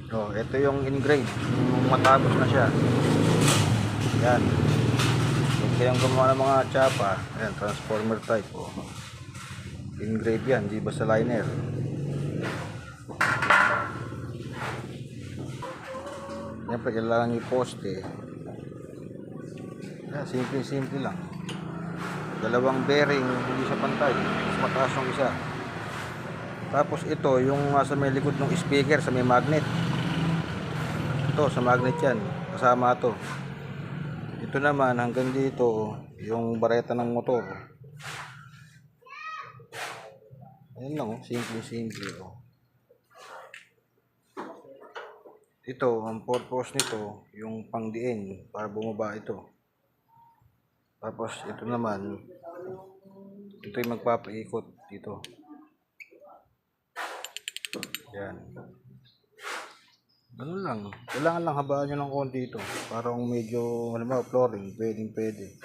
Oh, ito yung engrave, yung matapos na siya. Yan. Kung kayong gumawa ng mga tsapa, ayan, transformer type. Oh. Engrave yan, di basta liner. Siyempre, kailangan yung poste. Yan, simple lang. Dalawang bearing, hindi siya pantay. Mas mataas yung isa. Tapos ito, yung sa may likod ng speaker, sa may magnet. Ito, sa magnet yan. Kasama to. Ito naman, hanggang dito, yung bareta ng motor. Ayan lang, oh. Simple. Oh. Ito, ang purpose nito, yung pangdiin, para bumaba ito. Tapos, ito naman, ito yung magpapaikot dito. Yan. Ganun lang. Kailangan lang habaan nyo ng konti ito. Para kung medyo, halimbawa, flooring, pwede.